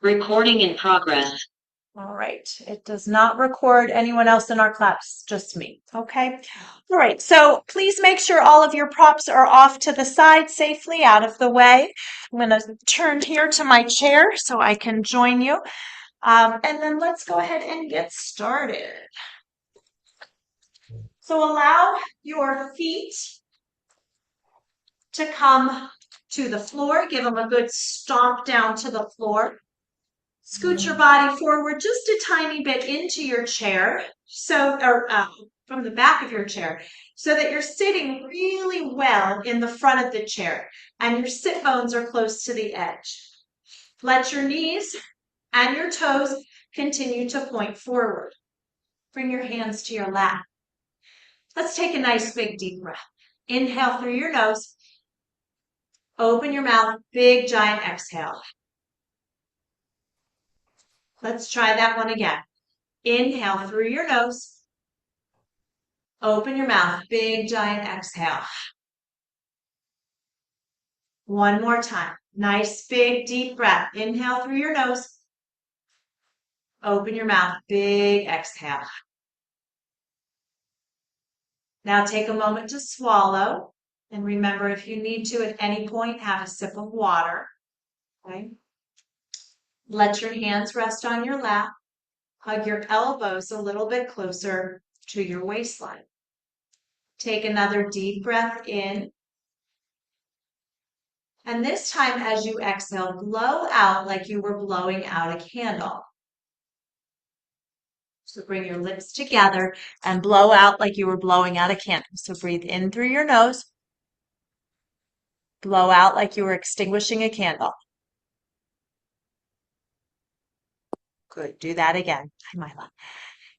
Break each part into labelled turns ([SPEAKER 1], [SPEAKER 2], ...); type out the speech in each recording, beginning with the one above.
[SPEAKER 1] Recording in progress.
[SPEAKER 2] All right. It does not record anyone else in our class, just me. Okay. All right. So please make sure all of your props are off to the side safely out of the way. I'm going to turn here to my chair so I can join you. And then let's go ahead and get started. So allow your feet to come to the floor. Give them a good stomp down to the floor. Scoot your body forward just a tiny bit into your chair, or from the back of your chair, so that you're sitting really well in the front of the chair and your sit bones are close to the edge. Let your knees and your toes continue to point forward. Bring your hands to your lap. Let's take a nice big deep breath. Inhale through your nose. Open your mouth, big giant exhale. Let's try that one again. Inhale through your nose. Open your mouth, big giant exhale. One more time. Nice big deep breath. Inhale through your nose. Open your mouth, big exhale. Now take a moment to swallow. And remember, if you need to at any point, have a sip of water. Okay. Let your hands rest on your lap. Hug your elbows a little bit closer to your waistline. Take another deep breath in. And this time, as you exhale, blow out like you were blowing out a candle. So bring your lips together and blow out like you were blowing out a candle. So breathe in through your nose. Blow out like you were extinguishing a candle. Good. Do that again. Hi, Mila.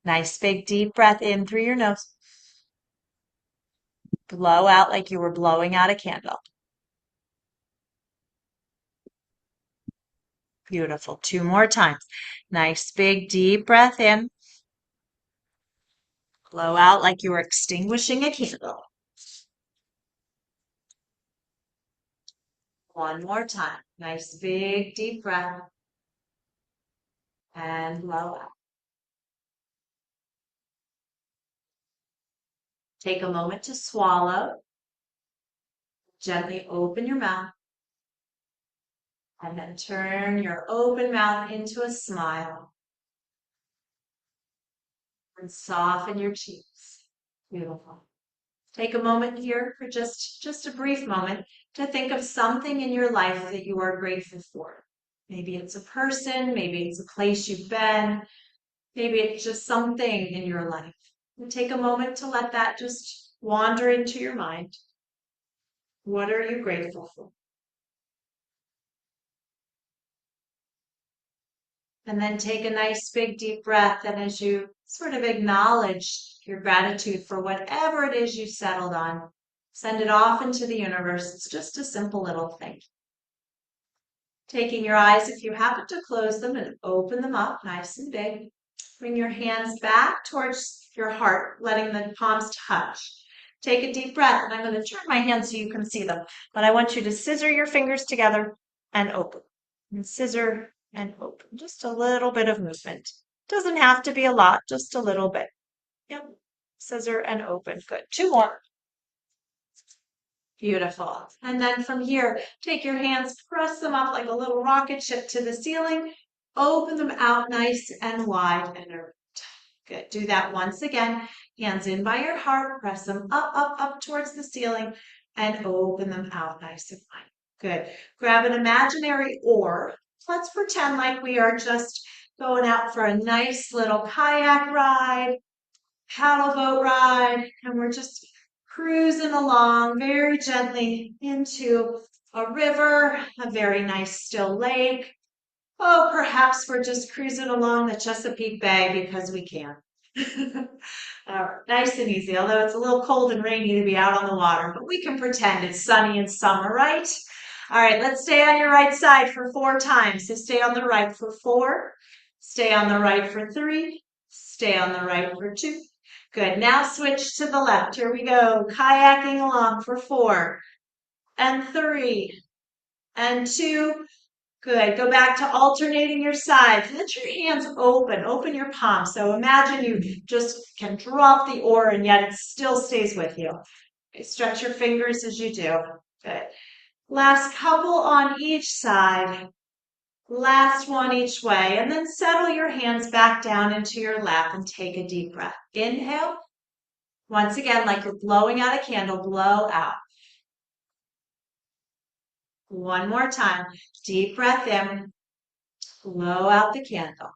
[SPEAKER 2] Nice big deep breath in through your nose. Blow out like you were blowing out a candle. Beautiful. Two more times. Nice big deep breath in. Blow out like you were extinguishing a candle. One more time. Nice big deep breath. And blow out. Take a moment to swallow. Gently open your mouth. And then turn your open mouth into a smile. And soften your cheeks. Beautiful. Take a moment here for just a brief moment to think of something in your life that you are grateful for. Maybe it's a person, maybe it's a place you've been, maybe it's just something in your life. And take a moment to let that just wander into your mind. What are you grateful for? And then take a nice big deep breath, and as you sort of acknowledge your gratitude for whatever it is you settled on, send it off into the universe. It's just a simple little thing. Taking your eyes, if you happen to close them, and open them up nice and big. Bring your hands back towards your heart, letting the palms touch. Take a deep breath, and I'm going to turn my hands so you can see them. But I want you to scissor your fingers together and open. And scissor and open. Just a little bit of movement. Doesn't have to be a lot, just a little bit. Yep. Scissor and open. Good. Two more. Beautiful. And then from here, take your hands, press them up like a little rocket ship to the ceiling. Open them out nice and wide and erect. Good. Do that once again. Hands in by your heart. Press them up, up, up towards the ceiling and open them out nice and wide. Good. Grab an imaginary oar. Let's pretend like we are just going out for a nice little kayak ride, paddle boat ride, and we're just cruising along very gently into a river, a very nice still lake. Oh, perhaps we're just cruising along the Chesapeake Bay because we can. Nice and easy, although it's a little cold and rainy to be out on the water, but we can pretend it's sunny in summer, right? All right, let's stay on your right side for 4 times. So stay on the right for 4, stay on the right for 3, stay on the right for 2. Good, now switch to the left. Here we go, kayaking along for 4 and 3 and 2. Good. Go back to alternating your sides. Let your hands open. Open your palms. So imagine you just can drop the oar and yet it still stays with you. Okay, stretch your fingers as you do. Good. Last couple on each side. Last one each way. And then settle your hands back down into your lap and take a deep breath. Inhale. Once again, like you're blowing out a candle, blow out. One more time. Deep breath in. Blow out the candle.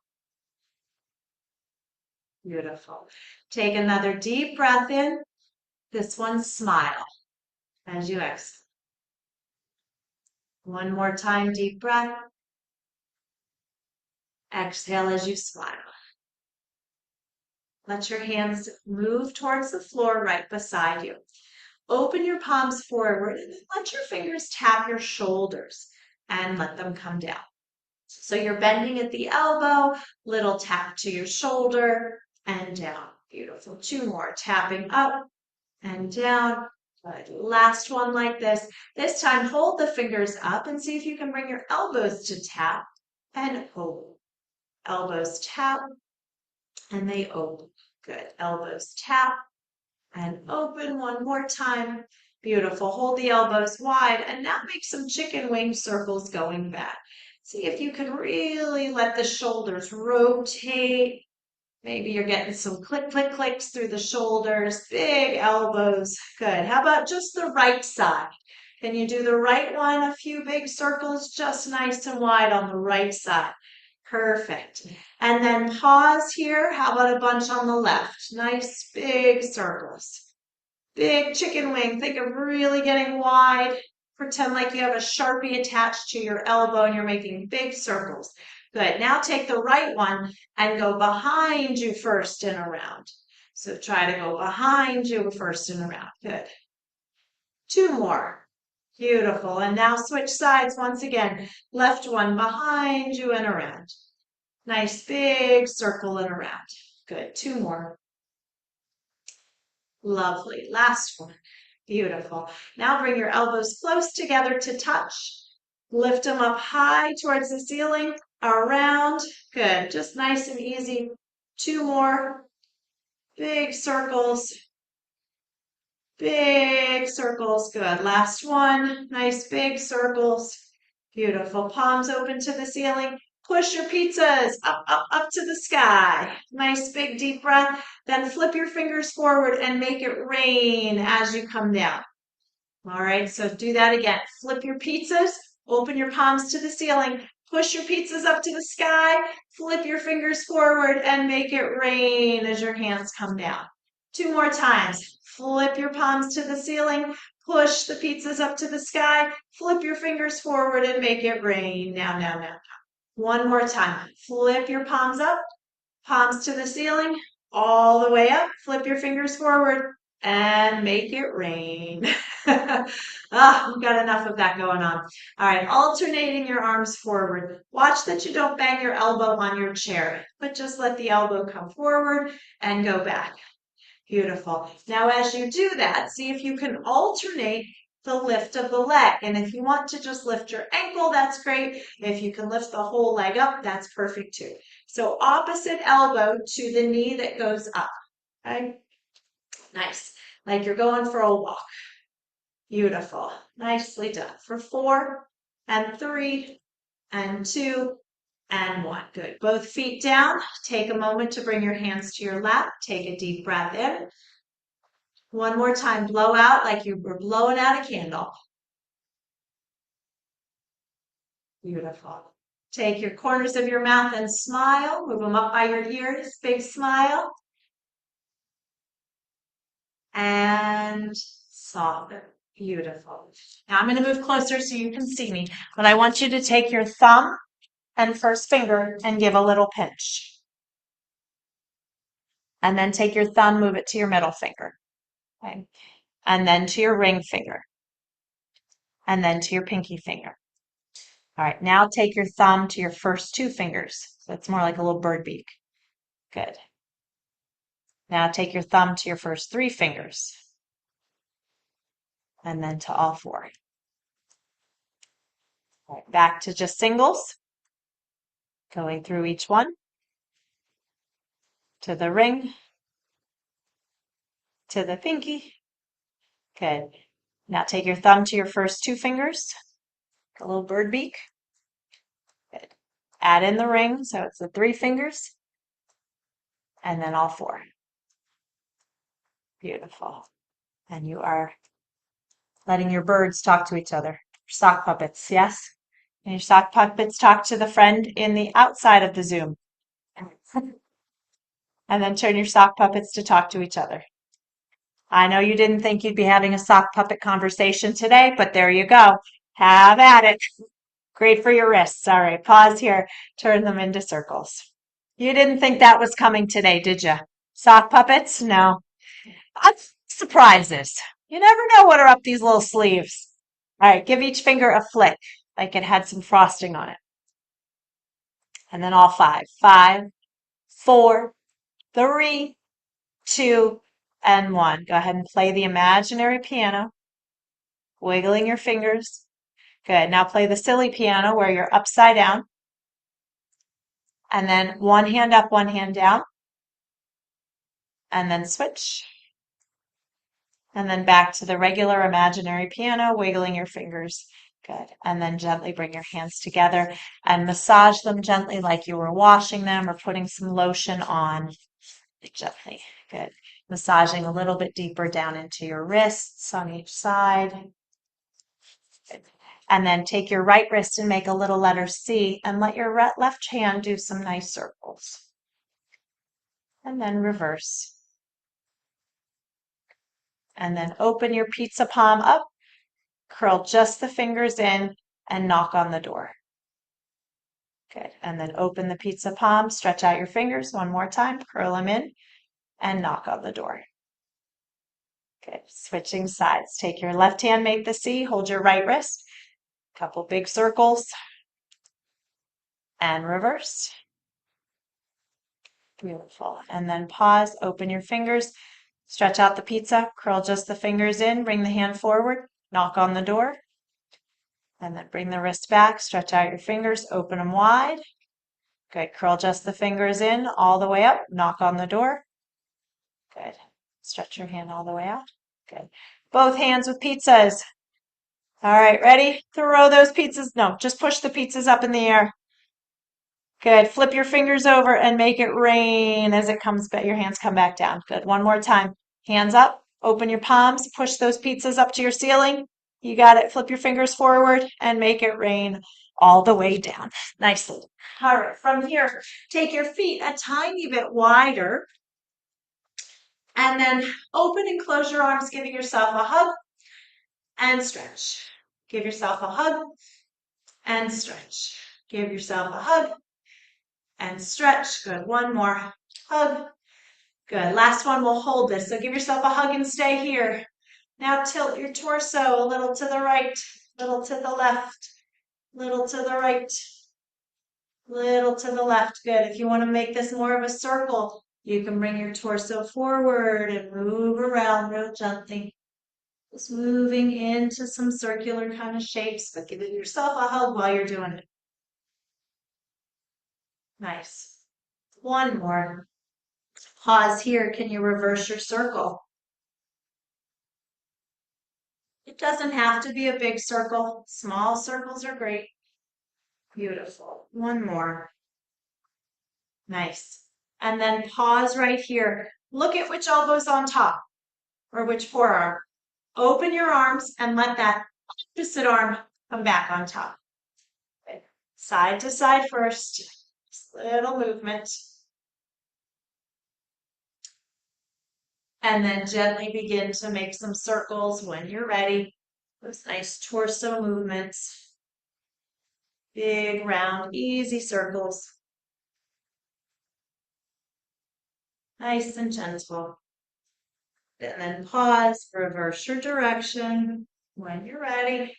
[SPEAKER 2] Beautiful. Take another deep breath in. This one, smile as you exhale. One more time, deep breath. Exhale as you smile. Let your hands move towards the floor right beside you. Open your palms forward and then let your fingers tap your shoulders and let them come down. So you're bending at the elbow, little tap to your shoulder and down. Beautiful. Two more. Tapping up and down. Good. Last one like this. This time, hold the fingers up and see if you can bring your elbows to tap and hold. Elbows tap and they open. Good. Elbows tap and open one more time. Beautiful. Hold the elbows wide and now make some chicken wing circles going back. See if you can really let the shoulders rotate. Maybe you're getting some click, click, clicks through the shoulders, big elbows. Good. How about just the right side? Can you do the right one? A few big circles, just nice and wide on the right side. Perfect. And then pause here. How about a bunch on the left? Nice big circles. Big chicken wing. Think of really getting wide. Pretend like you have a Sharpie attached to your elbow and you're making big circles. Good. Now take the right one and go behind you first and around. So try to go behind you first and around. Good. Two more. Beautiful. And now switch sides once again. Left one behind you and around. Nice big circle and around. Good. Two more. Lovely. Last one. Beautiful. Now bring your elbows close together to touch. Lift them up high towards the ceiling, around. Good. Just nice and easy. Two more. Big circles. Big circles. Good. Last one. Nice big circles. Beautiful. Palms open to the ceiling. Push your pizzas up, up, up to the sky. Nice big deep breath. Then flip your fingers forward and make it rain as you come down. All right, so do that again. Flip your pizzas, open your palms to the ceiling, push your pizzas up to the sky, flip your fingers forward and make it rain as your hands come down. Two more times. Flip your palms to the ceiling, push the pizzas up to the sky, flip your fingers forward and make it rain. Now. One more time. Flip your palms up, palms to the ceiling, all the way up. Flip your fingers forward and make it rain. We've got enough of that going on. All right, alternating your arms forward. Watch that you don't bang your elbow on your chair, but just let the elbow come forward and go back. Beautiful. Now, as you do that, see if you can alternate the lift of the leg. And if you want to just lift your ankle, that's great. If you can lift the whole leg up, that's perfect too. So opposite elbow to the knee that goes up. Okay? Nice. Like you're going for a walk. Beautiful. Nicely done. For 4 and 3 and 2 and 1. Good. Both feet down. Take a moment to bring your hands to your lap. Take a deep breath in. One more time. Blow out like you were blowing out a candle. Beautiful. Take your corners of your mouth and smile. Move them up by your ears. Big smile. And soften. Beautiful. Now I'm going to move closer so you can see me, but I want you to take your thumb and first finger and give a little pinch. And then take your thumb, move it to your middle finger. Okay. And then to your ring finger. And then to your pinky finger. All right, now take your thumb to your first 2 fingers. So it's more like a little bird beak. Good. Now take your thumb to your first 3 fingers. And then to all 4. All right, back to just singles. Going through each one. To the ring. To the pinky. Good. Now take your thumb to your first two fingers. A little bird beak. Good. Add in the ring, so it's the 3 fingers. And then all 4. Beautiful. And you are letting your birds talk to each other. Sock puppets, yes? And your sock puppets talk to the friend in the outside of the Zoom. And then turn your sock puppets to talk to each other. I know you didn't think you'd be having a sock puppet conversation today, but there you go. Have at it. Great for your wrists. All right, pause here. Turn them into circles. You didn't think that was coming today, did you? Sock puppets? No. Surprises. You never know what are up these little sleeves. All right, give each finger a flick, like it had some frosting on it. And then all 5. 5, 4, 3, 2, and 1. Go ahead and play the imaginary piano, wiggling your fingers. Good. Now play the silly piano where you're upside down. And then one hand up, one hand down. And then switch. And then back to the regular imaginary piano, wiggling your fingers. Good. And then gently bring your hands together and massage them gently like you were washing them or putting some lotion on. Gently. Good. Massaging a little bit deeper down into your wrists on each side. Good. And then take your right wrist and make a little letter C and let your left hand do some nice circles. And then reverse. And then open your pizza palm up, curl just the fingers in, and knock on the door. Good. And then open the pizza palm, stretch out your fingers one more time, curl them in, and knock on the door. Good. Switching sides. Take your left hand, make the C, hold your right wrist, couple big circles, and reverse. Beautiful. And then pause, open your fingers, stretch out the pizza, curl just the fingers in, bring the hand forward, knock on the door, and then bring the wrist back, stretch out your fingers, open them wide. Good. Curl just the fingers in all the way up, knock on the door. Good. Stretch your hand all the way out. Good. Both hands with pizzas. All right, ready? Throw those pizzas. No, just push the pizzas up in the air. Good. Flip your fingers over and make it rain as it comes back. Your hands come back down. Good. One more time. Hands up. Open your palms. Push those pizzas up to your ceiling. You got it. Flip your fingers forward and make it rain all the way down. Nicely. All right. From here, take your feet a tiny bit wider. And then open and close your arms, giving yourself a hug and stretch. Give yourself a hug and stretch. Give yourself a hug and stretch. Good. One more hug. Good. Last one, we'll hold this. So give yourself a hug and stay here. Now tilt your torso a little to the right, little to the left, little to the right, little to the left. Good. If you want to make this more of a circle, you can bring your torso forward and move around real gently. Just moving into some circular kind of shapes, but giving yourself a hug while you're doing it. Nice. One more. Pause here. Can you reverse your circle? It doesn't have to be a big circle. Small circles are great. Beautiful. One more. Nice. And then pause right here. Look at which elbow's on top or which forearm. Open your arms and let that opposite arm come back on top. Good. Side to side first. Just little movement. And then gently begin to make some circles when you're ready. Those nice torso movements. Big, round, easy circles. Nice and gentle. And then pause, reverse your direction when you're ready.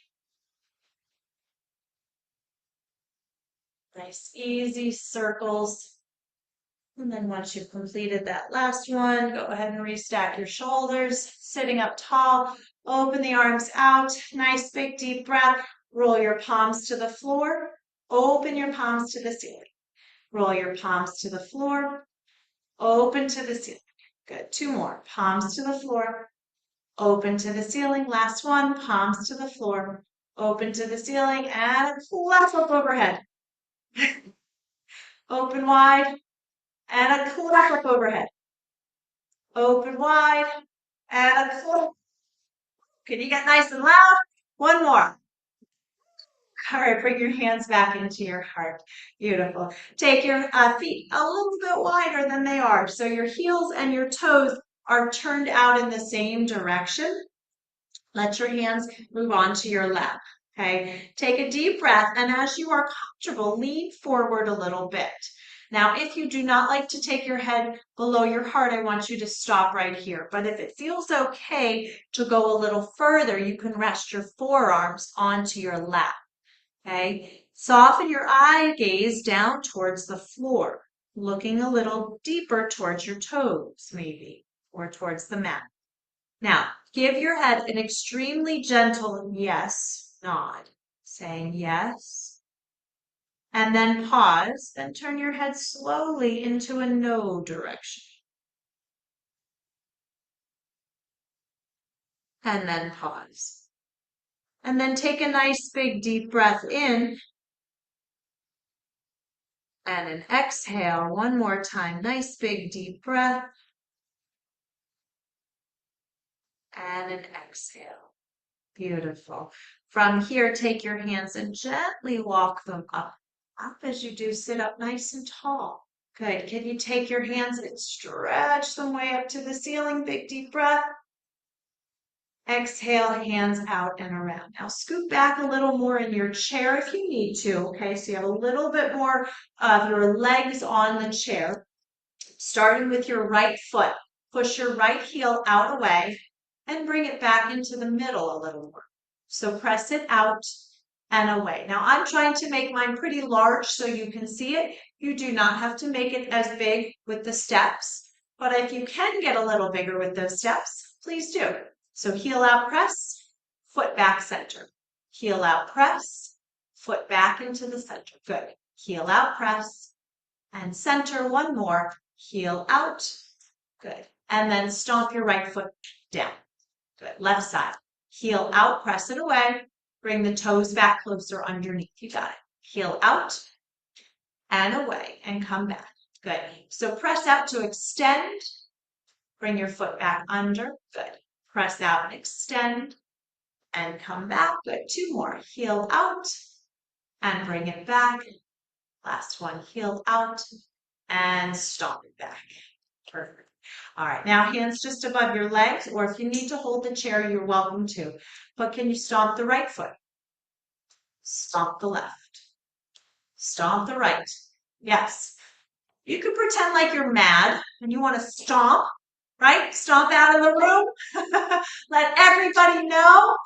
[SPEAKER 2] Nice, easy circles. And then once you've completed that last one, go ahead and restack your shoulders, sitting up tall, open the arms out, nice big deep breath. Roll your palms to the floor. Open your palms to the ceiling. Roll your palms to the floor. Open to the ceiling. Good. Two more. Palms to the floor. Open to the ceiling. Last one. Palms to the floor. Open to the ceiling and clap up overhead. Open wide and a clap up overhead. Open wide and a clap. Can you get nice and loud? One more. All right, bring your hands back into your heart. Beautiful. Take your feet a little bit wider than they are. So your heels and your toes are turned out in the same direction. Let your hands move on to your lap. Okay, take a deep breath, and as you are comfortable, lean forward a little bit. Now, if you do not like to take your head below your heart, I want you to stop right here. But if it feels okay to go a little further, you can rest your forearms onto your lap. Okay, soften your eye gaze down towards the floor, looking a little deeper towards your toes, maybe, or towards the mat. Now, give your head an extremely gentle yes nod, saying yes, and then pause, then turn your head slowly into a no direction. And then pause. And then take a nice big deep breath in and an exhale. One more time. Nice big deep breath and an exhale. Beautiful. From here, take your hands and gently walk them up. Up as you do, sit up nice and tall. Good. Can you take your hands and stretch them way up to the ceiling? Big deep breath. Exhale, hands out and around. Now scoot back a little more in your chair if you need to. Okay, so you have a little bit more of your legs on the chair. Starting with your right foot. Push your right heel out away and bring it back into the middle a little more. So press it out and away. Now I'm trying to make mine pretty large so you can see it. You do not have to make it as big with the steps, but if you can get a little bigger with those steps, please do. So heel out, press, foot back, center. Heel out, press, foot back into the center. Good. Heel out, press, and center. One more. Heel out. Good. And then stomp your right foot down. Good. Left side. Heel out, press it away. Bring the toes back closer underneath. You got it. Heel out and away and come back. Good. So press out to extend. Bring your foot back under. Good. Press out and extend and come back. Good. Two more. Heel out and bring it back. Last one. Heel out and stomp it back. Perfect. All right, now hands just above your legs, or if you need to hold the chair, you're welcome to. But can you stomp the right foot? Stomp the left. Stomp the right. Yes. You could pretend like you're mad and you want to stomp, right? Stomp out of the room. Let everybody know.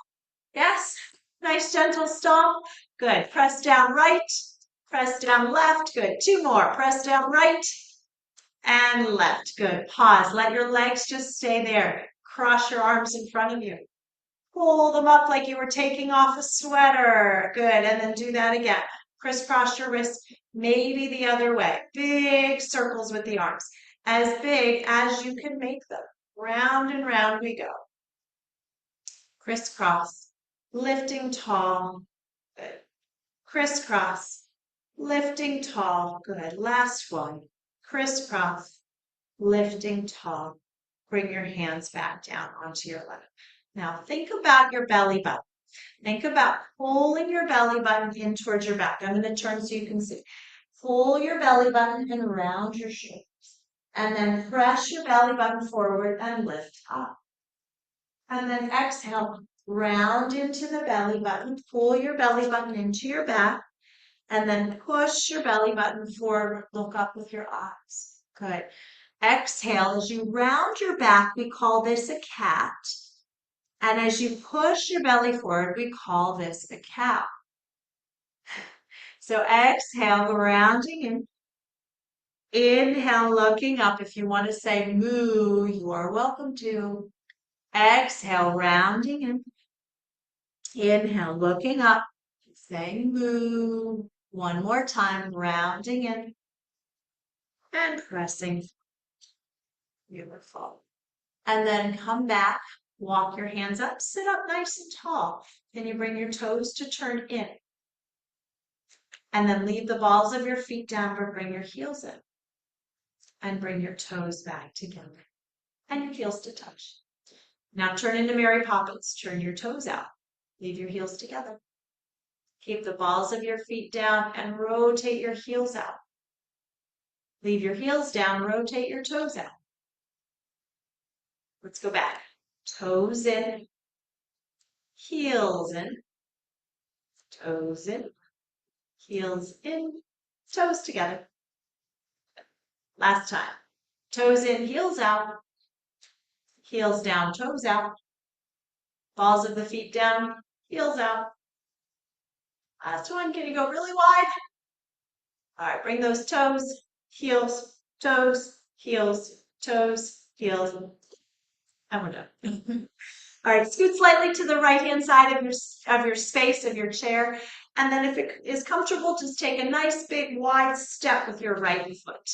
[SPEAKER 2] Yes. Nice gentle stomp. Good. Press down right. Press down left. Good. Two more. Press down right. And left. Good. Pause. Let your legs just stay there. Cross your arms in front of you. Pull them up like you were taking off a sweater. Good. And then do that again. Crisscross your wrists, maybe the other way. Big circles with the arms. As big as you can make them. Round and round we go. Crisscross. Lifting tall. Good. Crisscross. Lifting tall. Good. Last one. Crisscross, lifting tall. Bring your hands back down onto your lap. Now think about your belly button. Think about pulling your belly button in towards your back. I'm going to turn so you can see. Pull your belly button and around your shoulders. And then press your belly button forward and lift up. And then exhale, round into the belly button. Pull your belly button into your back. And then push your belly button forward. Look up with your eyes. Good. Exhale. As you round your back, we call this a cat. And as you push your belly forward, we call this a cow. So exhale, rounding in. Inhale, looking up. If you want to say moo, you are welcome to. Exhale, rounding in. Inhale, looking up. saying moo. One more time, rounding in and pressing. Beautiful. And then come back, walk your hands up, sit up nice and tall. Then you bring your toes to turn in. And then leave the balls of your feet down, but bring your heels in. And bring your toes back together. And your heels to touch. Now turn into Mary Poppins. Turn your toes out. Leave your heels together. Keep the balls of your feet down and rotate your heels out. Leave your heels down, rotate your toes out. Let's go back. Toes in, heels in, toes in, heels in, toes together. Last time. Toes in, heels out, heels down, toes out, balls of the feet down, heels out. Last one. Can you go really wide? All right, bring those toes, heels, toes, heels, toes, heels, and we're done. All right, scoot slightly to the right-hand side of your space, of your chair. And then if it is comfortable, just take a nice big wide step with your right foot.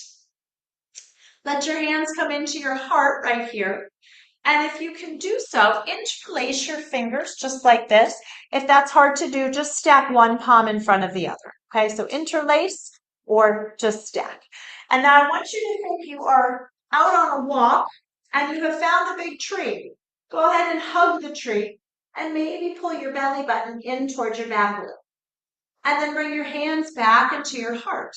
[SPEAKER 2] Let your hands come into your heart right here. And if you can do so, interlace your fingers just like this. If that's hard to do, just stack one palm in front of the other. Okay, so interlace or just stack. And now I want you to think you are out on a walk and you have found a big tree. Go ahead and hug the tree and maybe pull your belly button in towards your back a little. And then bring your hands back into your heart.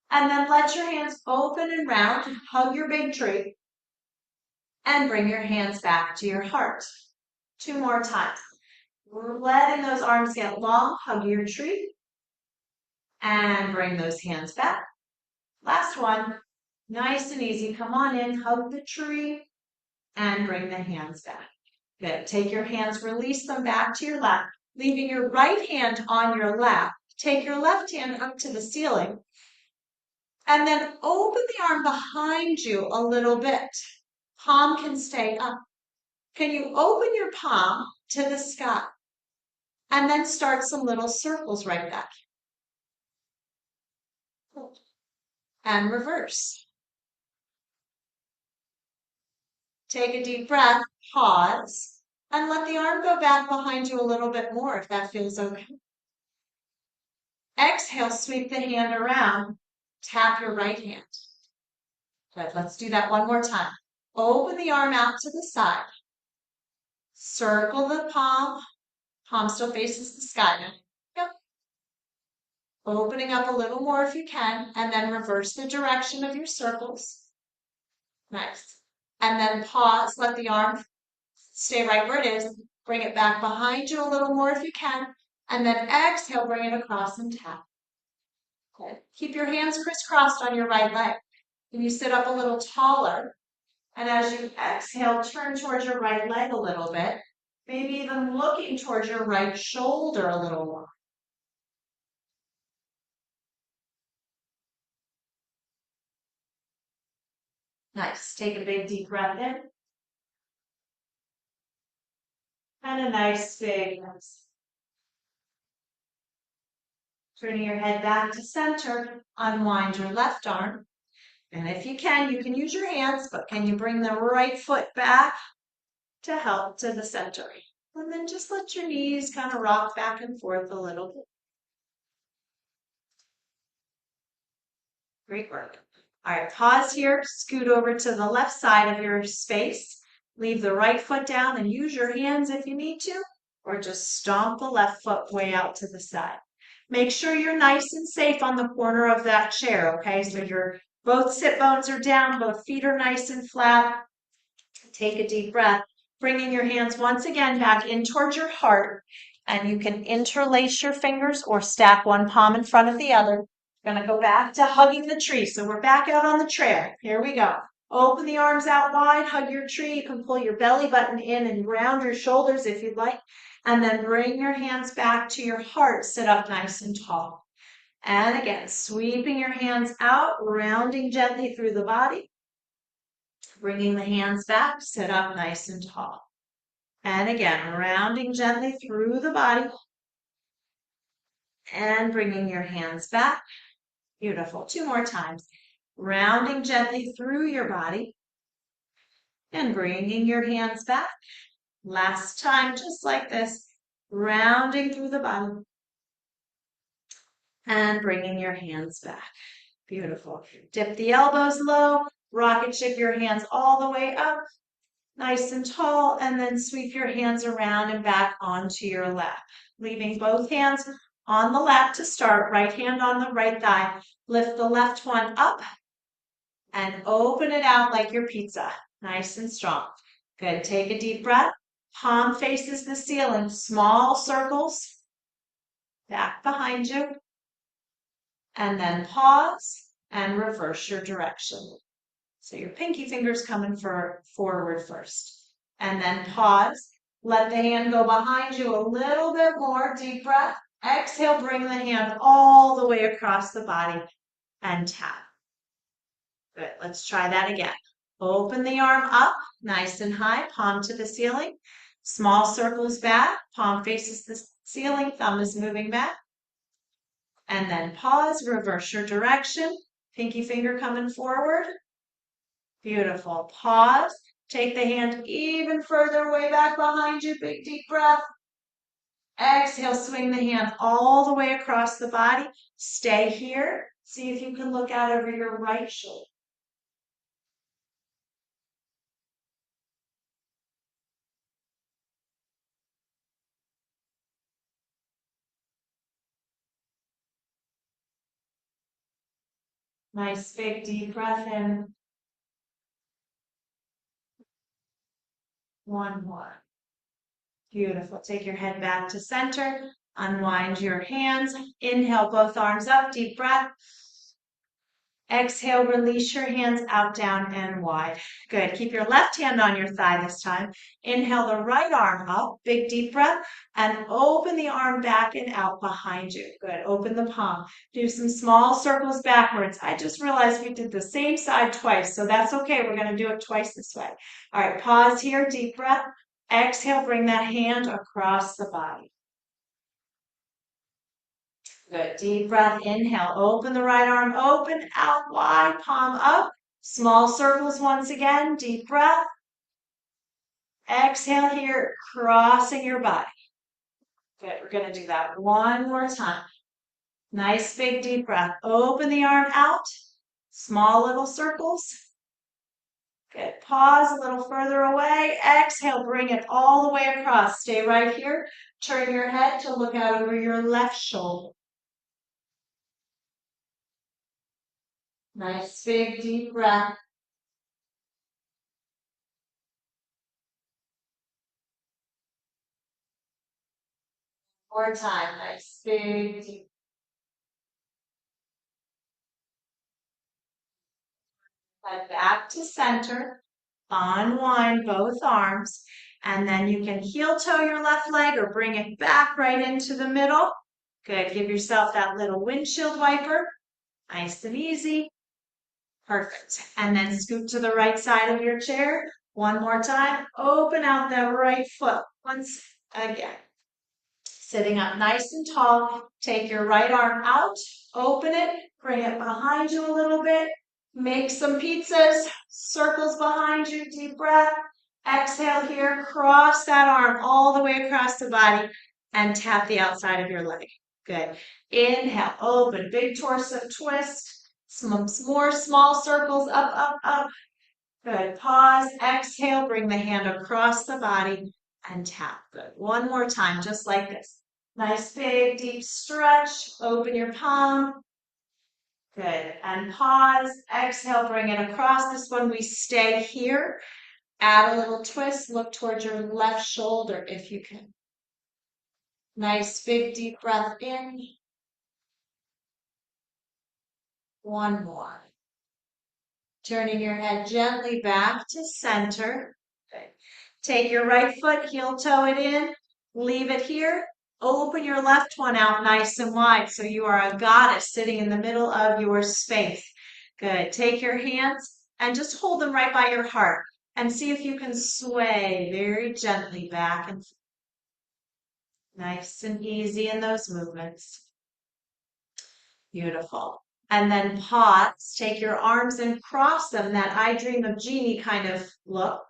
[SPEAKER 2] And then let your hands open and round and hug your big tree. And bring your hands back to your heart. 2 more times. We're letting those arms get long, hug your tree. And bring those hands back. Last one. Nice and easy. Come on in, hug the tree. And bring the hands back. Good. Take your hands, release them back to your lap, leaving your right hand on your lap. Take your left hand up to the ceiling. And then open the arm behind you a little bit. Palm can stay up. Can you open your palm to the sky? And then start some little circles right back. And reverse. Take a deep breath, pause, and let the arm go back behind you a little bit more if that feels okay. Exhale, sweep the hand around, tap your right hand. Good, let's do that one more time. Open the arm out to the side. Circle the palm. Palm still faces the sky now. Yep. Opening up a little more if you can, and then reverse the direction of your circles. Nice. And then pause, let the arm stay right where it is. Bring it back behind you a little more if you can. And then exhale, bring it across and tap. Good. Keep your hands crisscrossed on your right leg. Can you sit up a little taller? And as you exhale, turn towards your right leg a little bit. Maybe even looking towards your right shoulder a little more. Nice. Take a big deep breath in. And a nice big exhale. Turning your head back to center, unwind your left arm. And if you can use your hands, but can you bring the right foot back to help to the center? And then just let your knees kind of rock back and forth a little bit. Great work. All right, pause here, scoot over to the left side of your space. Leave the right foot down and use your hands if you need to, or just stomp the left foot way out to the side. Make sure you're nice and safe on the corner of that chair, okay? So both sit bones are down, both feet are nice and flat. Take a deep breath, bringing your hands once again back in towards your heart, and you can interlace your fingers or stack one palm in front of the other. We're going to go back to hugging the tree. So we're back out on the trail. Here we go. Open the arms out wide, hug your tree. You can pull your belly button in and round your shoulders if you'd like. And then bring your hands back to your heart. Sit up nice and tall. And again, sweeping your hands out, rounding gently through the body. Bringing the hands back, sit up nice and tall. And again, rounding gently through the body. And bringing your hands back. Beautiful. 2 more times. Rounding gently through your body. And bringing your hands back. Last time, just like this. Rounding through the body. And bringing your hands back. Beautiful. Dip the elbows low. Rocket ship your hands all the way up. Nice and tall. And then sweep your hands around and back onto your lap. Leaving both hands on the lap to start. Right hand on the right thigh. Lift the left one up. And open it out like your pizza. Nice and strong. Good. Take a deep breath. Palm faces the ceiling. Small circles. Back behind you. And then pause and reverse your direction. So your pinky finger's coming forward first. And then pause. Let the hand go behind you a little bit more. Deep breath. Exhale, bring the hand all the way across the body and tap. Good. Let's try that again. Open the arm up, nice and high, palm to the ceiling. Small circles back, palm faces the ceiling, thumb is moving back. And then pause, reverse your direction. Pinky finger coming forward. Beautiful. Pause. Take the hand even further way back behind you. Big deep breath. Exhale, swing the hand all the way across the body. Stay here. See if you can look out over your right shoulder. Nice big deep breath in. One more. Beautiful. Take your head back to center. Unwind your hands. Inhale, both arms up. Deep breath. Exhale, release your hands out, down, and wide. Good. Keep your left hand on your thigh this time. Inhale the right arm up. Big deep breath. And open the arm back and out behind you. Good. Open the palm. Do some small circles backwards. I just realized we did the same side twice, so that's okay. We're going to do it twice this way. All right. Pause here. Deep breath. Exhale, bring that hand across the body. Good. Deep breath. Inhale. Open the right arm. Open out wide. Palm up. Small circles once again. Deep breath. Exhale here. Crossing your body. Good. We're going to do that one more time. Nice big deep breath. Open the arm out. Small little circles. Good. Pause a little further away. Exhale. Bring it all the way across. Stay right here. Turn your head to look out over your left shoulder. Nice big deep breath. More time. Nice big deep. Head back to center. Unwind both arms. And then you can heel toe your left leg or bring it back right into the middle. Good. Give yourself that little windshield wiper. Nice and easy. Perfect. And then scoot to the right side of your chair. One more time. Open out that right foot once again. Sitting up nice and tall. Take your right arm out. Open it. Bring it behind you a little bit. Make some pizzas. Circles behind you. Deep breath. Exhale here. Cross that arm all the way across the body and tap the outside of your leg. Good. Inhale. Open. Big torso twist. Some more small circles, up, up, up. Good. Pause, exhale, bring the hand across the body and tap. Good. One more time, just like this. Nice big deep stretch. Open your palm. Good. And pause, exhale, bring it across. This one we stay here. Add a little twist. Look towards your left shoulder if you can. Nice big deep breath in. One more. Turning your head gently back to center. Okay. Take your right foot, heel toe it in, leave it here. Open your left one out nice and wide so you are a goddess sitting in the middle of your space. Good. Take your hands and just hold them right by your heart and see if you can sway very gently back and forth. Nice and easy in those movements. Beautiful. And then pause, take your arms and cross them, that I Dream of Jeannie kind of look,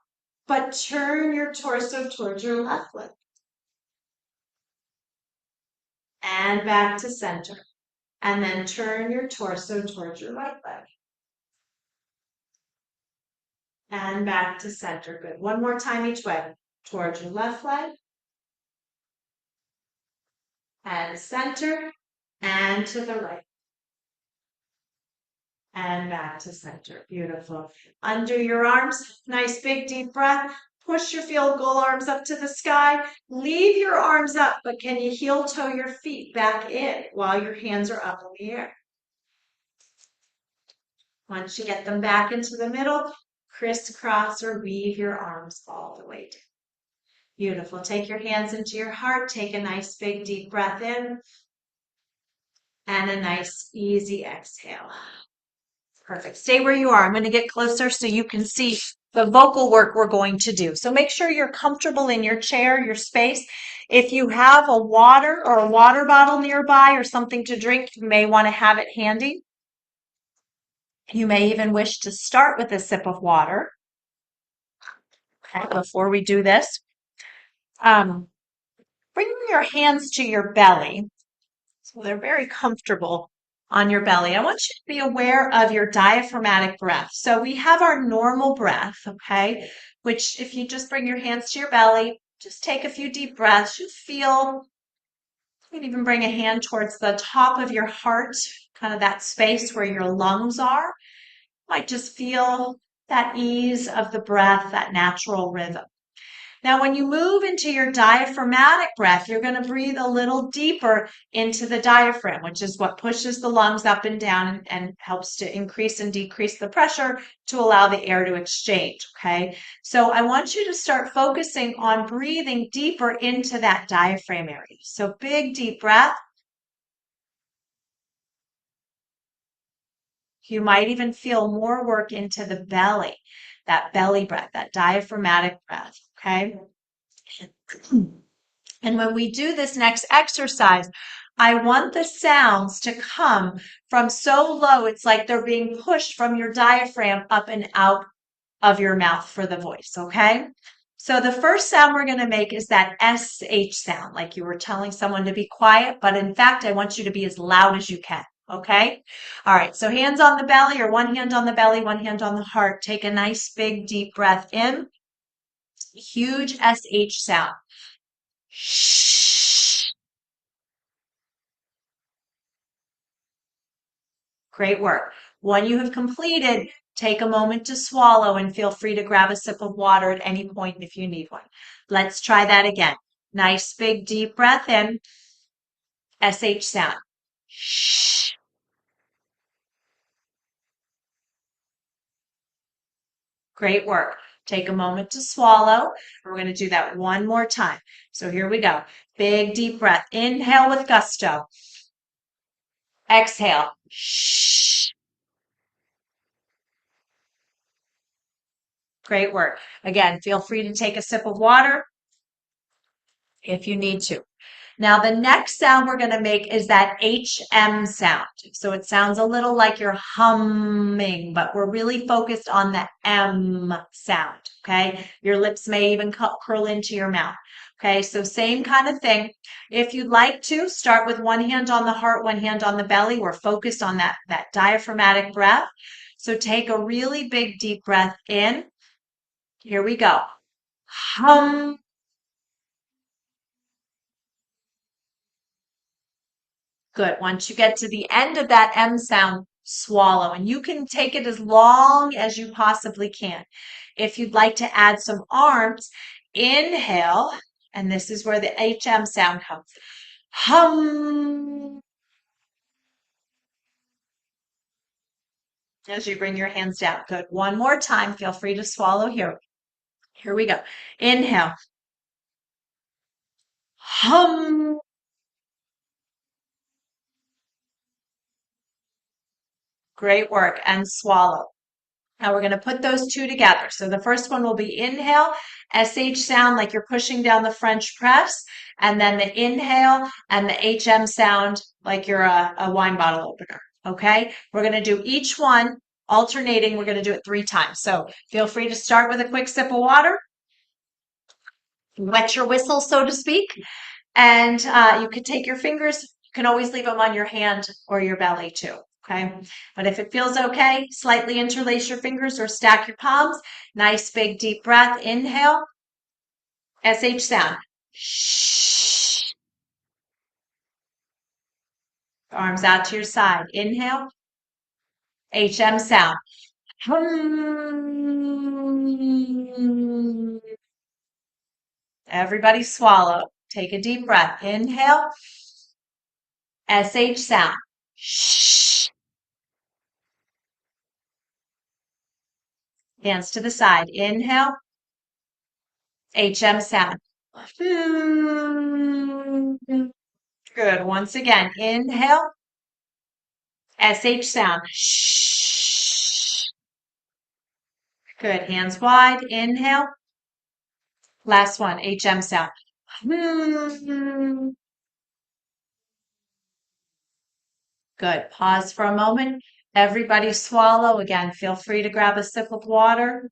[SPEAKER 2] but turn your torso towards your left leg. And back to center. And then turn your torso towards your right leg. And back to center. Good. One more time each way. Towards your left leg. And center. And to the right. And back to center. Beautiful. Under your arms. Nice big deep breath. Push your field goal arms up to the sky. Leave your arms up, but can you heel toe your feet back in while your hands are up in the air? Once you get them back into the middle, crisscross or weave your arms all the way down. Beautiful. Take your hands into your heart. Take a nice big deep breath in and a nice easy exhale. Perfect. Stay where you are. I'm going to get closer so you can see the vocal work we're going to do. So make sure you're comfortable in your chair, your space. If you have a water or a water bottle nearby or something to drink, you may want to have it handy. You may even wish to start with a sip of water. Okay, before we do this, bring your hands to your belly. So they're very comfortable on your belly. I want you to be aware of your diaphragmatic breath. So we have our normal breath, okay, which if you just bring your hands to your belly, just take a few deep breaths, you feel, you can even bring a hand towards the top of your heart, kind of that space where your lungs are. Might just feel that ease of the breath, that natural rhythm. Now, when you move into your diaphragmatic breath, you're going to breathe a little deeper into the diaphragm, which is what pushes the lungs up and down and helps to increase and decrease the pressure to allow the air to exchange. Okay. So I want you to start focusing on breathing deeper into that diaphragm area. So big, deep breath. You might even feel more work into the belly, that belly breath, that diaphragmatic breath. Okay. And when we do this next exercise, I want the sounds to come from so low, it's like they're being pushed from your diaphragm up and out of your mouth for the voice, okay? So the first sound we're going to make is that SH sound, like you were telling someone to be quiet, but in fact, I want you to be as loud as you can, okay? All right, so hands on the belly or one hand on the belly, one hand on the heart. Take a nice big deep breath in. Huge SH sound. Shh. Great work. When you have completed, take a moment to swallow and feel free to grab a sip of water at any point if you need one. Let's try that again. Nice big deep breath in. SH sound. Shh. Great work. Take a moment to swallow. We're going to do that one more time. So here we go. Big deep breath. Inhale with gusto. Exhale. Shh. Great work. Again, feel free to take a sip of water if you need to. Now, the next sound we're going to make is that HM sound. So it sounds a little like you're humming, but we're really focused on the M sound, okay? Your lips may even curl into your mouth, okay? So same kind of thing. If you'd like to, start with one hand on the heart, one hand on the belly. We're focused on that diaphragmatic breath. So take a really big deep breath in. Here we go. Hum. Good. Once you get to the end of that M sound, swallow. And you can take it as long as you possibly can. If you'd like to add some arms, inhale, and this is where the HM sound comes. Hum. As you bring your hands down. Good. One more time. Feel free to swallow here. Here we go. Inhale. Hum. Great work. And swallow. Now we're going to put those two together. So the first one will be inhale, SH sound like you're pushing down the French press, and then the inhale and the HM sound like you're a wine bottle opener. Okay, we're going to do each one alternating. We're going to do it 3 times. So feel free to start with a quick sip of water, wet your whistle, so to speak, and you can take your fingers. You can always leave them on your hand or your belly too. Okay. But if it feels okay, slightly interlace your fingers or stack your palms. Nice big deep breath. Inhale. SH sound. Shh. Arms out to your side. Inhale. HM sound. Everybody swallow. Take a deep breath. Inhale. SH sound. Shh. Hands to the side. Inhale. HM sound. Good. Once again, inhale. SH sound. Shh. Good. Hands wide. Inhale. Last one. HM sound. Good. Pause for a moment. Everybody swallow. Again, feel free to grab a sip of water.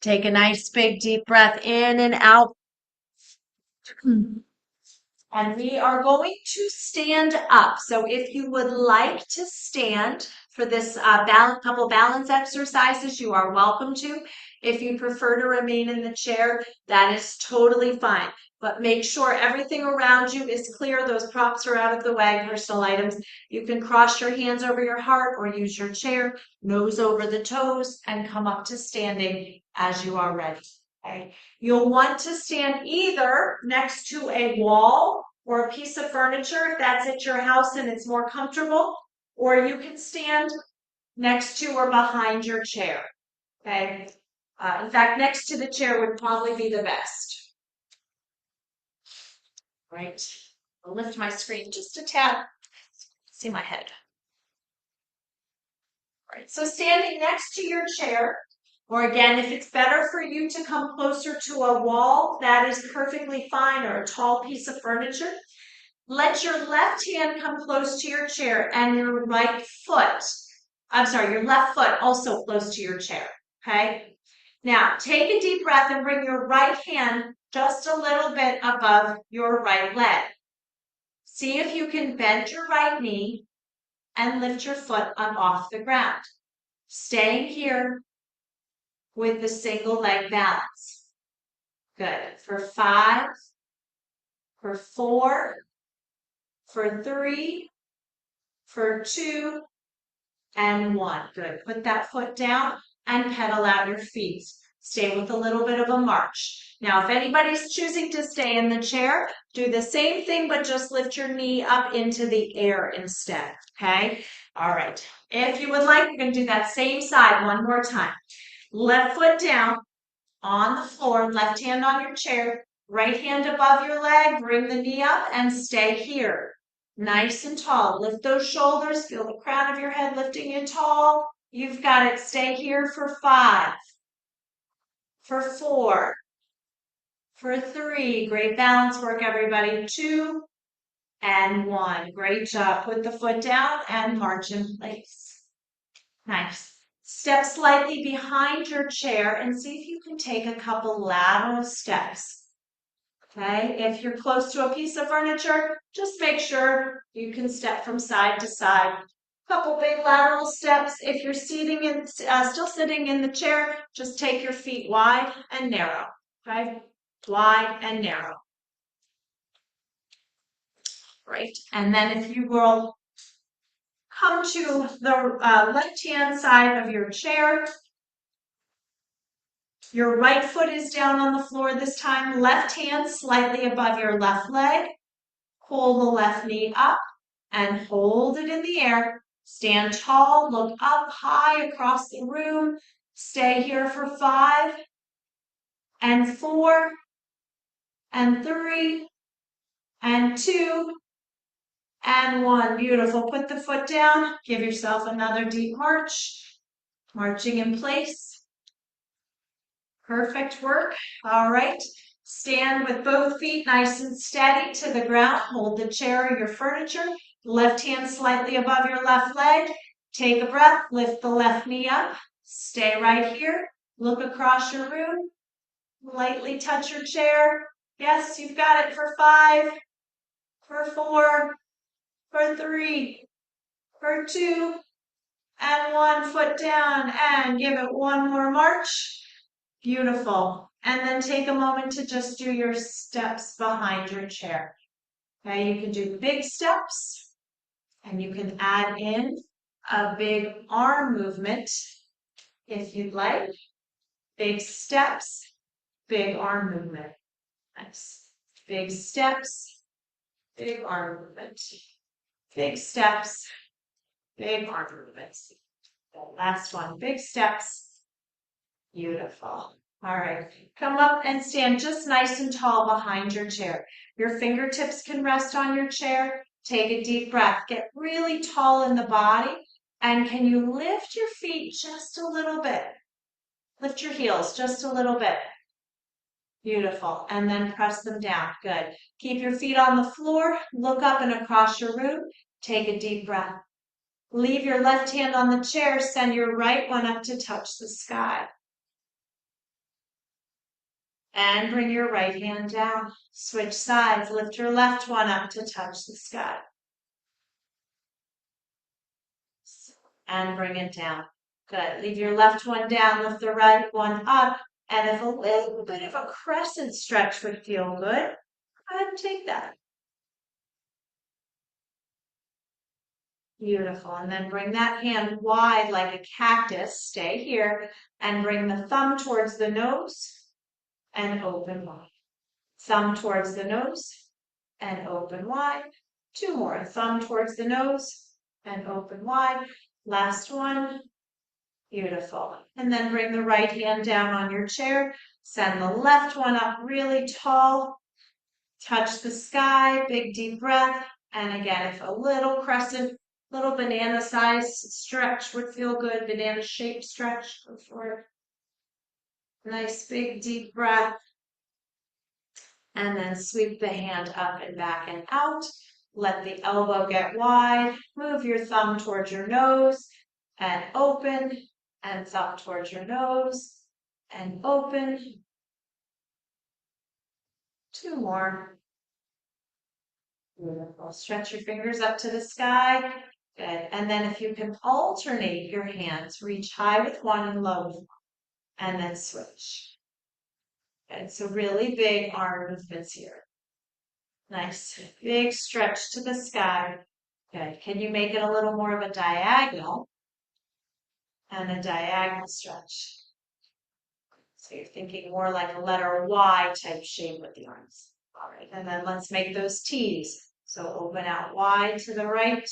[SPEAKER 2] Take a nice big deep breath in and out. And we are going to stand up. So if you would like to stand for this couple balance exercises, you are welcome to. If you prefer to remain in the chair, that is totally fine. But make sure everything around you is clear. Those props are out of the way, personal items. You can cross your hands over your heart or use your chair, nose over the toes, and come up to standing as you are ready. Okay. You'll want to stand either next to a wall or a piece of furniture if that's at your house and it's more comfortable, or you can stand next to or behind your chair. Okay. In fact, next to the chair would probably be the best. Right. I'll lift my screen just a tad. See my head. All right. So standing next to your chair, or again, if it's better for you to come closer to a wall, that is perfectly fine, or a tall piece of furniture. Let your left hand come close to your chair and your right foot, your left foot also close to your chair, okay? Now, take a deep breath and bring your right hand just a little bit above your right leg. See if you can bend your right knee and lift your foot up off the ground. Staying here with the single leg balance. Good. For 5, for 4, for 3, for 2, and 1. Good. Put that foot down and pedal out your feet. Stay with a little bit of a march. Now, if anybody's choosing to stay in the chair, do the same thing, but just lift your knee up into the air instead. Okay? All right. If you would like, you're going to do that same side one more time. Left foot down on the floor, left hand on your chair, right hand above your leg, bring the knee up and stay here. Nice and tall. Lift those shoulders, feel the crown of your head lifting you tall. You've got it. Stay here for 5, for 4, for 3. Great balance work, everybody. 2 and 1. Great job. Put the foot down and march in place. Nice. Step slightly behind your chair and see if you can take a couple lateral steps. Okay, if you're close to a piece of furniture, just make sure you can step from side to side. Couple big lateral steps. If you're still sitting in the chair, just take your feet wide and narrow. Okay, wide and narrow. Right, and then if you will come to the left-hand side of your chair. Your right foot is down on the floor this time. Left hand slightly above your left leg. Pull the left knee up and hold it in the air. Stand tall, look up high across the room. Stay here for 5 and 4 and 3 and 2 and one. Beautiful. Put the foot down. Give yourself another deep march. Marching in place. Perfect work. All right. Stand with both feet nice and steady to the ground. Hold the chair or your furniture. Left hand slightly above your left leg. Take a breath. Lift the left knee up. Stay right here. Look across your room. Lightly touch your chair. Yes, you've got it for 5, for 4, for 3, for 2, and 1. Foot down and give it one more march. Beautiful. And then take a moment to just do your steps behind your chair. Okay, you can do big steps and you can add in a big arm movement if you'd like. Big steps, big arm movement. Nice. Big steps, big arm movement. Big steps, big arm movements. The last one, big steps. Beautiful. All right, come up and stand just nice and tall behind your chair. Your fingertips can rest on your chair. Take a deep breath. Get really tall in the body. And can you lift your feet just a little bit? Lift your heels just a little bit. Beautiful. And then press them down. Good. Keep your feet on the floor. Look up and across your room. Take a deep breath. Leave your left hand on the chair. Send your right one up to touch the sky. And bring your right hand down. Switch sides. Lift your left one up to touch the sky. And bring it down. Good. Leave your left one down. Lift the right one up. And if a little bit of a crescent stretch would feel good, go ahead and take that. Beautiful. And then bring that hand wide like a cactus. Stay here. And bring the thumb towards the nose and open wide. Thumb towards the nose and open wide. 2 more. Thumb towards the nose and open wide. Last one. Beautiful. And then bring the right hand down on your chair. Send the left one up really tall. Touch the sky. Big deep breath. And again, if a little crescent, little banana size stretch would feel good. Banana shaped stretch. Go for it. Nice big deep breath. And then sweep the hand up and back and out. Let the elbow get wide. Move your thumb towards your nose and open. And thumb towards your nose and open. 2 more. Beautiful. Stretch your fingers up to the sky. Good. And then if you can alternate your hands, reach high with one and low with one. And then switch. Good. So really big arm movements here. Nice. Big stretch to the sky. Good. Can you make it a little more of a diagonal? And a diagonal stretch. So you're thinking more like a letter Y type shape with the arms. All right, and then let's make those T's. So open out wide to the right,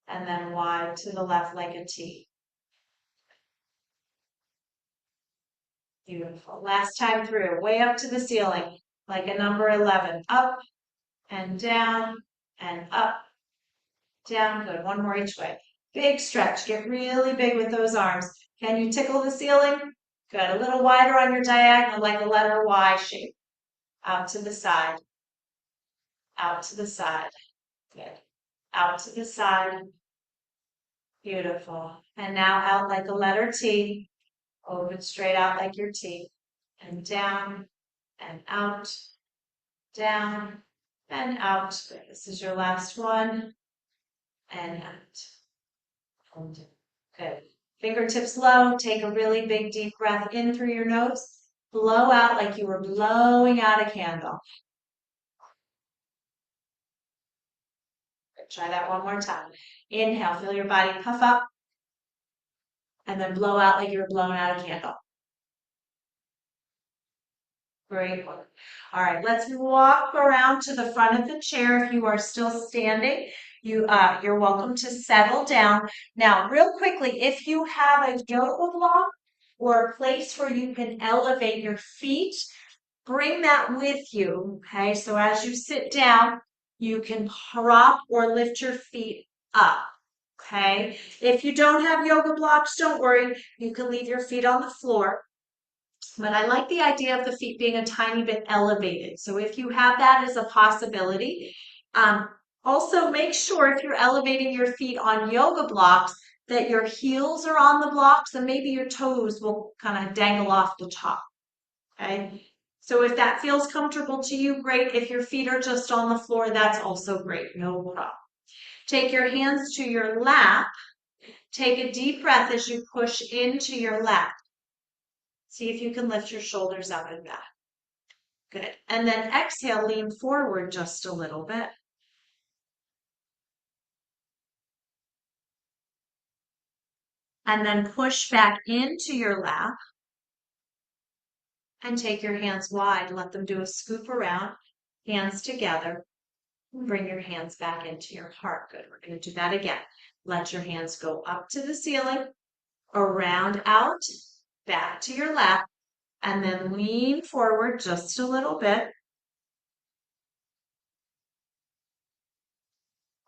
[SPEAKER 2] and then wide to the left like a T. Beautiful. Last time through, way up to the ceiling, like a number 11. Up and down and up, down. Good. One more each way. Big stretch. Get really big with those arms. Can you tickle the ceiling? Good. A little wider on your diagonal, like a letter Y shape. Out to the side. Out to the side. Good. Out to the side. Beautiful. And now out like a letter T. Open straight out like your T. And down and out. Down and out. Good. This is your last one. And out. And good. Fingertips low. Take a really big deep breath in through your nose. Blow out like you were blowing out a candle. Good. Try that one more time. Inhale, feel your body puff up. And then blow out like you were blowing out a candle. Great work. All right, let's walk around to the front of the chair. If you are still standing, you're welcome to settle down. Now, real quickly, if you have a yoga block or a place where you can elevate your feet, bring that with you. Okay, so as you sit down, You can prop or lift your feet up. Okay. If you don't have yoga blocks, don't worry. You can leave your feet on the floor. But I like the idea of the feet being a tiny bit elevated. So if you have that as a possibility, also make sure if you're elevating your feet on yoga blocks that your heels are on the blocks and maybe your toes will kind of dangle off the top. Okay. So if that feels comfortable to you, great. If your feet are just on the floor, that's also great. No problem. Take your hands to your lap. Take a deep breath as you push into your lap. See if you can lift your shoulders up and back. Good. And then exhale, lean forward just a little bit. And then push back into your lap. And take your hands wide. Let them do a scoop around. Hands together. Bring your hands back into your heart. Good. We're going to do that again. Let your hands go up to the ceiling, around out, back to your lap, and then lean forward just a little bit.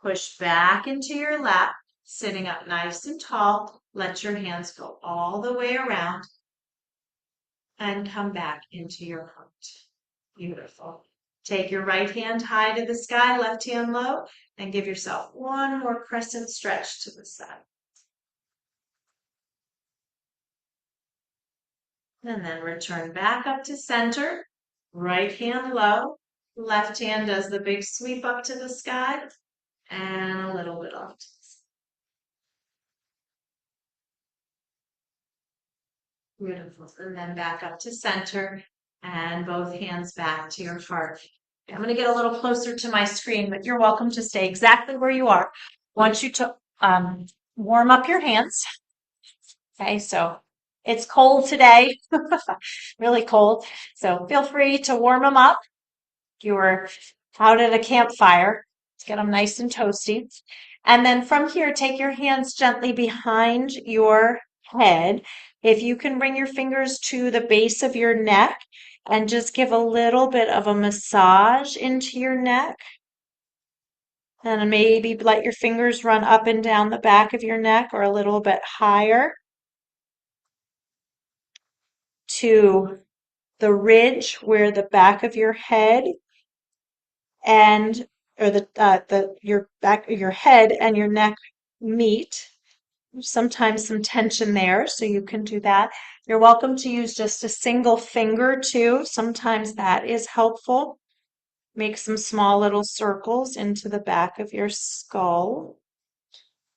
[SPEAKER 2] Push back into your lap, sitting up nice and tall. Let your hands go all the way around and come back into your heart. Beautiful. Take your right hand high to the sky, left hand low, and give yourself one more crescent stretch to the side. And then return back up to center. Right hand low. Left hand does the big sweep up to the sky and a little bit off to the side. Beautiful. And then back up to center and both hands back to your heart. I'm going to get a little closer to my screen, but you're welcome to stay exactly where you are. I want you to warm up your hands. Okay, so it's cold today, really cold. So feel free to warm them up. You were out at a campfire to get them nice and toasty. And then from here, take your hands gently behind your head. If you can bring your fingers to the base of your neck and just give a little bit of a massage into your neck. And maybe let your fingers run up and down the back of your neck or a little bit higher to the ridge where the back of your head and or your back your head and your neck meet. Sometimes some tension there, so you can do that. You're welcome to use just a single finger too. Sometimes that is helpful. Make some small little circles into the back of your skull.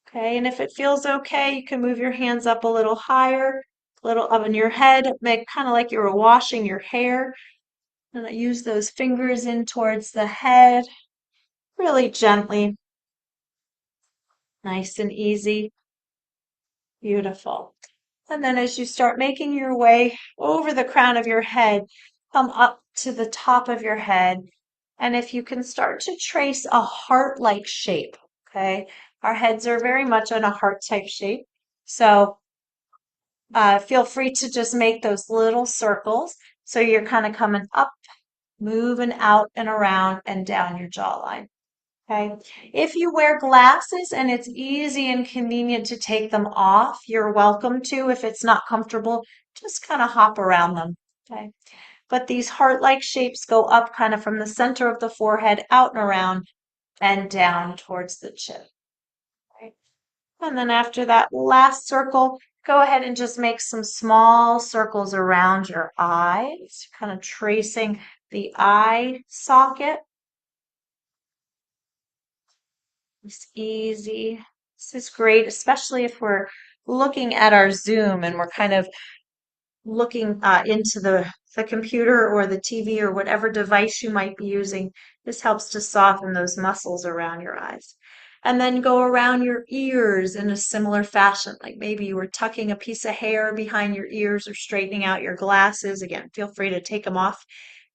[SPEAKER 2] Okay, and if it feels okay, you can move your hands up a little higher, a little up in your head, make kind of like you were washing your hair. And I use those fingers in towards the head, really gently, nice and easy. Beautiful. And then as you start making your way over the crown of your head, come up to the top of your head. And if you can start to trace a heart-like shape, okay? Our heads are very much in a heart-type shape. So feel free to just make those little circles. So you're kind of coming up, moving out and around and down your jawline. Okay. If you wear glasses and it's easy and convenient to take them off, you're welcome to. If it's not comfortable, just kind of hop around them. Okay. But these heart-like shapes go up kind of from the center of the forehead, out and around, and down towards the chin. Okay. And then after that last circle, go ahead and just make some small circles around your eyes, kind of tracing the eye socket. It's easy. This is great, especially if we're looking at our Zoom and we're kind of looking into the computer or the TV or whatever device you might be using. This helps to soften those muscles around your eyes. And then go around your ears in a similar fashion, like maybe you were tucking a piece of hair behind your ears or straightening out your glasses. Again, feel free to take them off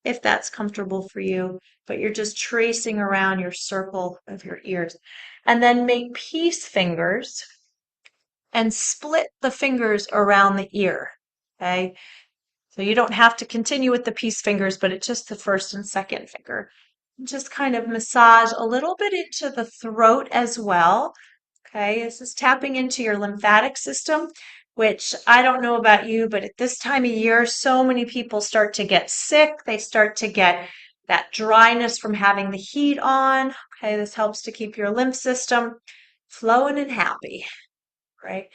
[SPEAKER 2] if that's comfortable for you, but you're just tracing around your circle of your ears. And then make peace fingers and split the fingers around the ear, okay? So you don't have to continue with the peace fingers, but it's just the first and second finger. Just kind of massage a little bit into the throat as well. Okay, this is tapping into your lymphatic system, which I don't know about you, but at this time of year, so many people start to get sick. They start to get that dryness from having the heat on. Okay, this helps to keep your lymph system flowing and happy, right?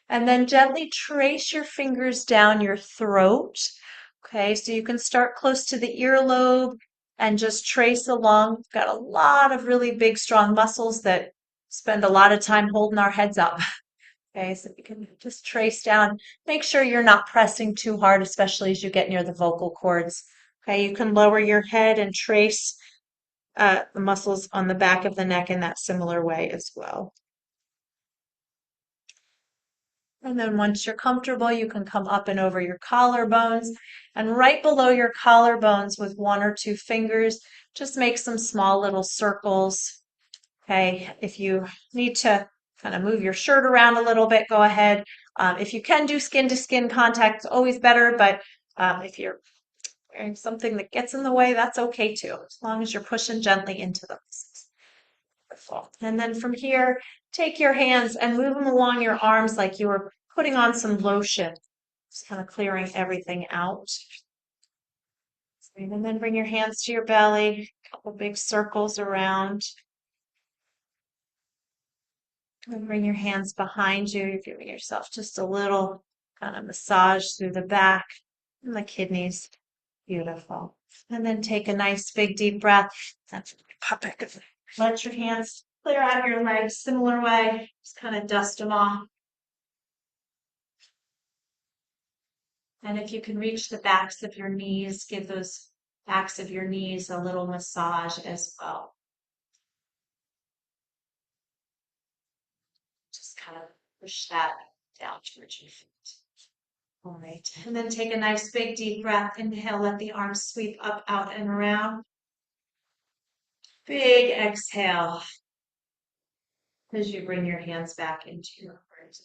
[SPEAKER 2] And then gently trace your fingers down your throat. Okay, so you can start close to the earlobe and just trace along. We've got a lot of really big, strong muscles that spend a lot of time holding our heads up. Okay, so you can just trace down. Make sure you're not pressing too hard, especially as you get near the vocal cords. Okay, you can lower your head and trace the muscles on the back of the neck in that similar way as well. And then once you're comfortable, you can come up and over your collarbones. And right below your collarbones with one or two fingers, just make some small little circles. Okay, if you need to kind of move your shirt around a little bit, go ahead. If you can do skin to skin contact, it's always better, but if you're wearing something that gets in the way, that's okay too, as long as you're pushing gently into them. Wonderful. And then from here, take your hands and move them along your arms like you were putting on some lotion. Just kind of clearing everything out. And then bring your hands to your belly, a couple big circles around. And bring your hands behind you. You're giving yourself just a little kind of massage through the back and the kidneys. Beautiful. And then take a nice big deep breath. That's pop it. Let your hands clear out your legs, similar way. Just kind of dust them off. And if you can reach the backs of your knees, give those backs of your knees a little massage as well. Just kind of push that down towards your feet. All right. And then take a nice big deep breath. Inhale, let the arms sweep up, out, and around. Big exhale as you bring your hands back into your heart.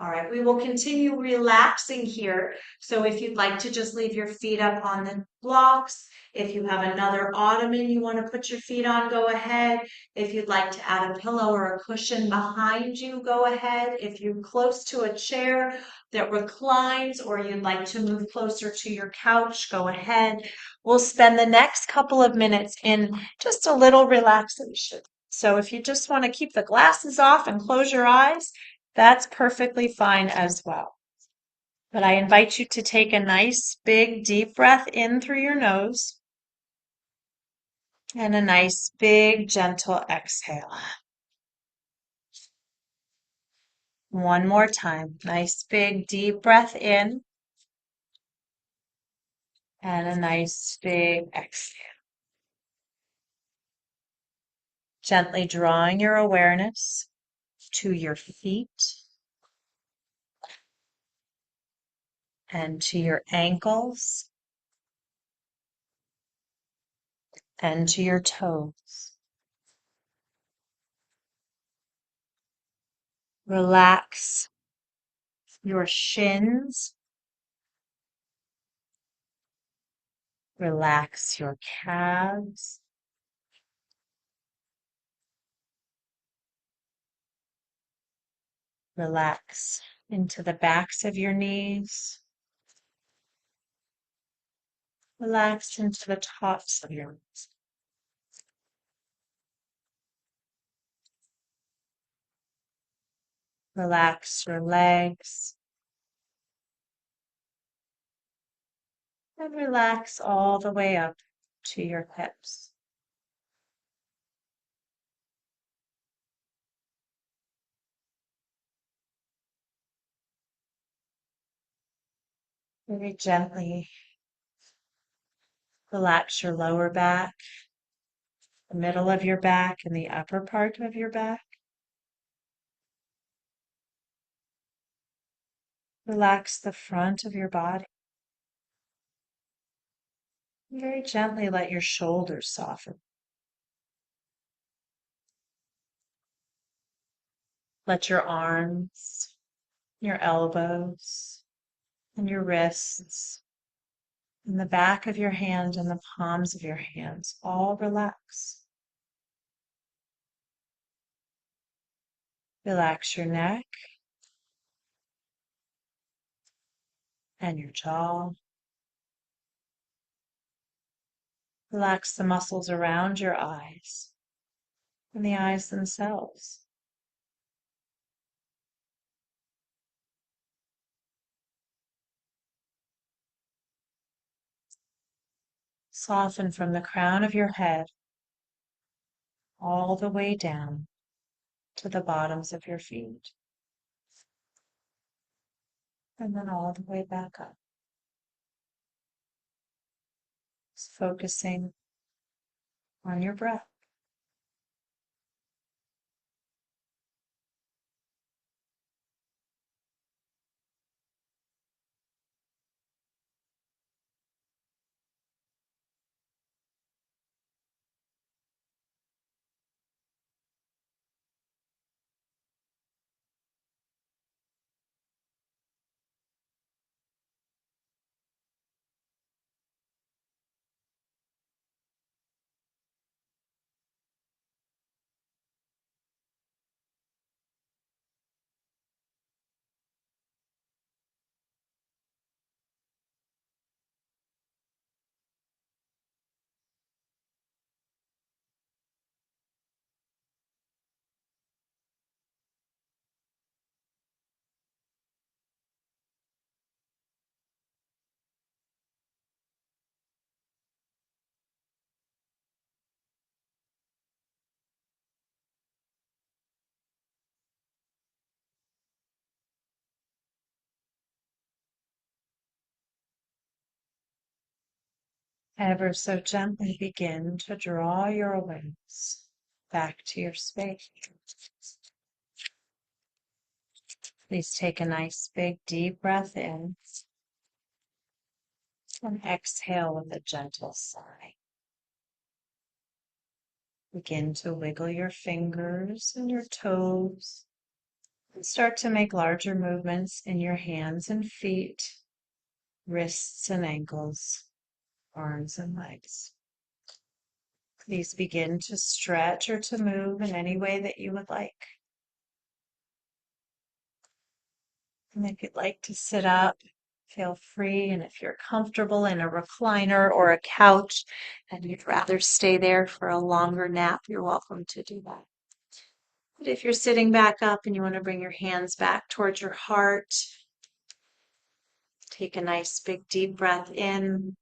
[SPEAKER 2] All right, we will continue relaxing here. So if you'd like to just leave your feet up on the blocks, if you have another ottoman you want to put your feet on, go ahead. If you'd like to add a pillow or a cushion behind you, go ahead. If you're close to a chair that reclines or you'd like to move closer to your couch, go ahead. We'll spend the next couple of minutes in just a little relaxation. So if you just want to keep the glasses off and close your eyes, that's perfectly fine as well. But I invite you to take a nice big deep breath in through your nose and a nice big gentle exhale. One more time. Nice big deep breath in and a nice big exhale. Gently drawing your awareness to your feet and to your ankles and to your toes. Relax your shins. Relax your calves. Relax into the backs of your knees. Relax into the tops of your knees. Relax your legs. And relax all the way up to your hips. Very gently relax your lower back, the middle of your back, and the upper part of your back. Relax the front of your body. And very gently let your shoulders soften. Let your arms, your elbows, and your wrists And the back of your hand and the palms of your hands all relax. Relax your neck and your jaw. Relax the muscles around your eyes and the eyes themselves. Soften from the crown of your head all the way down to the bottoms of your feet, and then all the way back up. Just focusing on your breath. Ever so gently begin to draw your awareness back to your space. Please take a nice big deep breath in and exhale with a gentle sigh. Begin to wiggle your fingers and your toes and start to make larger movements in your hands and feet, wrists and ankles, arms and legs. Please begin to stretch or to move in any way that you would like. And if you'd like to sit up, feel free. And if you're comfortable in a recliner or a couch and you'd rather stay there for a longer nap, you're welcome to do that. But if you're sitting back up and you want to bring your hands back towards your heart, take a nice big deep breath in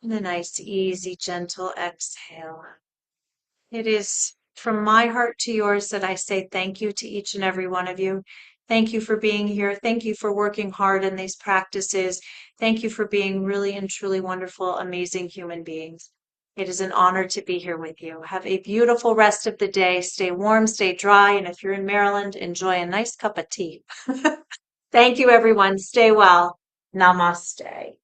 [SPEAKER 2] and a nice easy gentle exhale. It is from my heart to yours that I say thank you to each and every one of you. Thank you for being here. Thank you for working hard in these practices. Thank you for being really and truly wonderful, amazing human beings. It is an honor to be here with you. Have a beautiful rest of the day. Stay warm, stay dry, and if you're in Maryland, enjoy a nice cup of tea. Thank you, everyone. Stay well. Namaste.